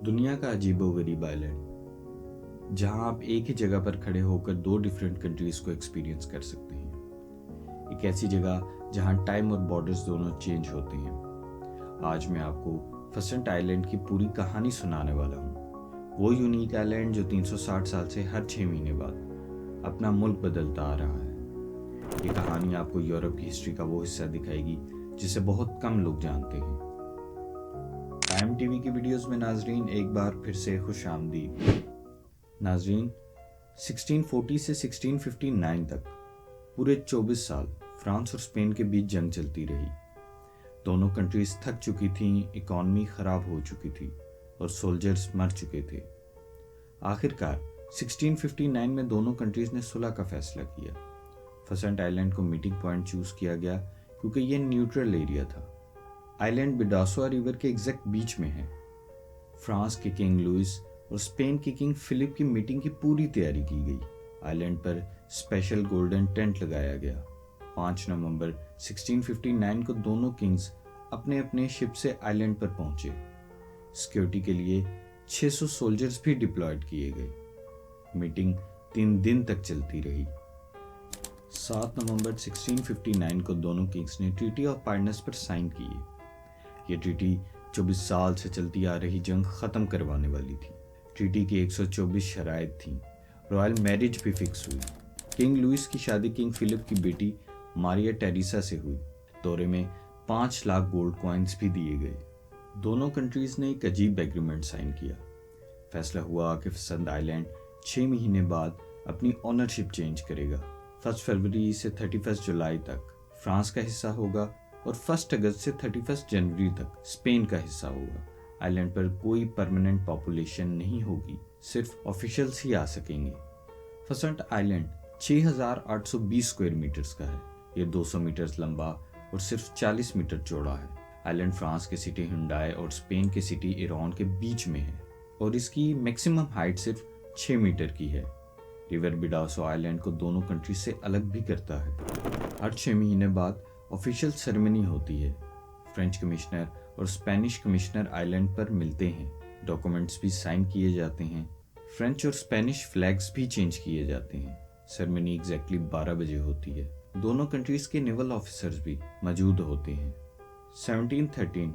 दुनिया का अजीबोगरीब आइलैंड, जहां आप एक ही जगह पर खड़े होकर दो डिफरेंट कंट्रीज को एक्सपीरियंस कर सकते हैं। एक ऐसी जगह जहां टाइम और बॉर्डर्स दोनों चेंज होते हैं। आज मैं आपको फसेंट आइलैंड की पूरी कहानी सुनाने वाला हूँ। वो यूनिक आइलैंड जो 360 साल से हर 6 महीने बाद अपना मुल्क बदलता आ रहा है। ये कहानी आपको यूरोप की हिस्ट्री का वो हिस्सा दिखाएगी जिसे बहुत कम लोग जानते हैं। टाइम टीवी की वीडियोस में नाजरीन एक बार फिर से खुश आमदीद। नाजरीन, 1640 से 1659 तक पूरे 24 साल फ्रांस और स्पेन के बीच जंग चलती रही। दोनों कंट्रीज थक चुकी थीं, इकॉनमी खराब हो चुकी थी और सोल्जर्स मर चुके थे। आखिरकार 1659 में दोनों कंट्रीज ने सुलह का फैसला किया। फसेंट आइलैंड को मीटिंग पॉइंट चूज किया गया क्योंकि ये न्यूट्रल एरिया था। आइलैंड बिडासोआ रिवर के एग्जैक्ट बीच में है। फ्रांस के किंग लुइस और स्पेन के किंग फिलिप की मीटिंग की पूरी तैयारी की गई। आइलैंड पर स्पेशल गोल्डन टेंट लगाया गया। 5 नवंबर 1659 को दोनों किंग्स अपने अपने शिप से आइलैंड पर पहुंचे। सिक्योरिटी के लिए 600 सोल्जर्स भी डिप्लॉयड किए गए। मीटिंग 3 दिन तक चलती रही। 7 नवंबर 1659 को दोनों किंग्स ने ट्रीटी ऑफ पार्टनर्स पर साइन किए। ये ट्रीटी 24 साल से चलती आ रही जंग खत्म करवाने वाली थी। ट्रीटी की 124 शराइत थीं। रॉयल मैरिज भी फिक्स हुई। किंग लुइस की शादी किंग फिलिप की बेटी मारिया टेरेसा से हुई। दौरे में 5 लाख गोल्ड कॉइन्स भी दिए गए। दोनों कंट्रीज ने एक अजीब एग्रीमेंट साइन किया। फैसला हुआ कि फसेंट आइलैंड 6 महीने बाद अपनी ओनरशिप चेंज करेगा। 1 फरवरी से 31 जुलाई तक फ्रांस का हिस्सा होगा और 1 अगस्त से 31 जनवरी तक स्पेन का हिस्सा होगा। आइलैंड पर कोई परमानेंट पॉपुलेशन नहीं होगी, सिर्फ ऑफिशियल्स ही आ सकेंगे। फसेंट आइलैंड 6820 स्क्वायर मीटर्स का है। ये 200 मीटर लंबा और सिर्फ 40 मीटर चौड़ा है। आइलैंड फ्रांस के सिटी हुंडाई और स्पेन के सिटी ईरान के बीच में है और इसकी मैक्सिमम हाइट सिर्फ 6 मीटर की है। रिवर बिडासो आइलैंड को दोनों कंट्री से अलग भी करता है। हर 6 महीने बाद ऑफिशियल सेरेमनी होती है। फ्रेंच कमिश्नर और स्पेनिश कमिश्नर आइलैंड पर मिलते हैं। डॉक्यूमेंट्स भी साइन किए जाते हैं। फ्रेंच और स्पेनिश फ्लैग्स भी चेंज किए जाते हैं। सेरेमनी एग्जैक्टली 12 बजे होती है। दोनों कंट्रीज के नेवल ऑफिसर्स भी मौजूद होते हैं। 1713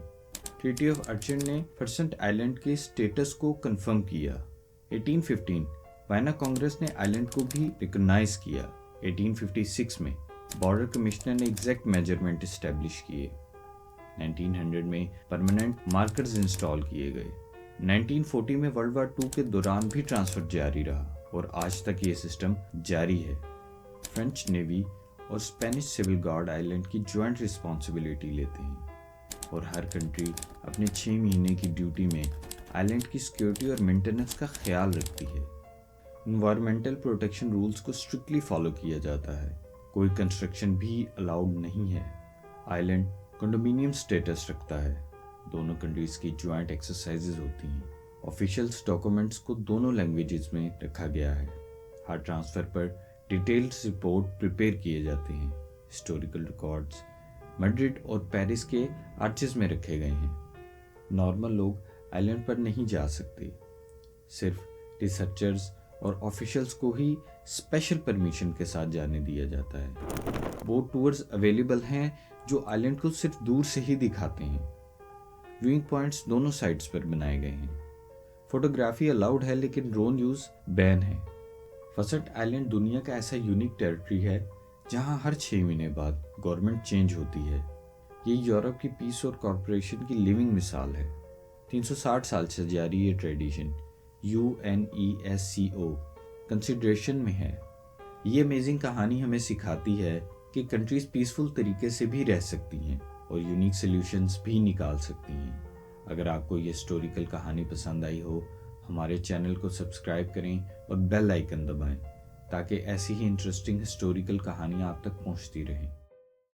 ट्रीटी ऑफ अर्चन ने फसेंट आइलैंड के स्टेटस को कंफर्म किया। 1815 वायना कांग्रेस ने आइलैंड को भी रिकॉग्नाइज किया। 1856 में बॉर्डर कमिश्नर ने एग्जैक्ट मेजरमेंट इस्टेब्लिश किए। 1900 में परमानेंट मार्कर्स इंस्टॉल किए गए। 1940 में वर्ल्ड वार 2 के दौरान भी ट्रांसफर जारी रहा और आज तक ये सिस्टम जारी है। फ्रेंच नेवी और स्पेनिश सिविल गार्ड आइलैंड की ज्वाइंट रिस्पॉन्सिबिलिटी लेते हैं और हर कंट्री अपने 6 महीने की ड्यूटी में आइलैंड की सिक्योरिटी और मेंटेनेंस का ख्याल रखती है। इन्वायरमेंटल प्रोटेक्शन रूल्स को स्ट्रिक्टली फॉलो किया जाता है। कोई कंस्ट्रक्शन भी अलाउड नहीं है। आइलैंड कंडोमिनियम स्टेटस रखता है। दोनों कंट्रीज की ज्वाइंट एक्सरसाइजेज होती हैं। ऑफिशियल्स डॉक्यूमेंट्स को दोनों लैंग्वेजेस में रखा गया है। हर ट्रांसफर पर डिटेल्ड रिपोर्ट प्रिपेयर किए जाते हैं। हिस्टोरिकल रिकॉर्ड्स मैड्रिड और पेरिस के आर्चेस में रखे गए हैं। नॉर्मल लोग आइलैंड पर नहीं जा सकते। सिर्फ रिसर्चर्स और ऑफिशियल्स को ही स्पेशल परमिशन के साथ जाने दिया जाता है। बोट टूर्स अवेलेबल हैं जो आइलैंड को सिर्फ दूर से ही दिखाते हैं। व्यूइंग पॉइंट्स दोनों साइड्स पर बनाए गए हैं। फोटोग्राफी अलाउड है लेकिन ड्रोन यूज बैन है। फसेंट आइलैंड दुनिया का ऐसा यूनिक टेरिटरी है जहां हर 6 महीने बाद गवर्नमेंट चेंज होती है। ये यूरोप की पीस और कॉर्पोरेशन की लिविंग मिसाल है। 360 साल से जारी ये ट्रेडिशन UNESCO कंसिडरेशन में है। ये अमेजिंग कहानी हमें सिखाती है कि कंट्रीज पीसफुल तरीके से भी रह सकती हैं और यूनिक सॉल्यूशंस भी निकाल सकती हैं। अगर आपको ये हिस्टोरिकल कहानी पसंद आई हो, हमारे चैनल को सब्सक्राइब करें और बेल आइकन दबाएं ताकि ऐसी ही इंटरेस्टिंग हिस्टोरिकल कहानियाँ आप तक पहुँचती रहें।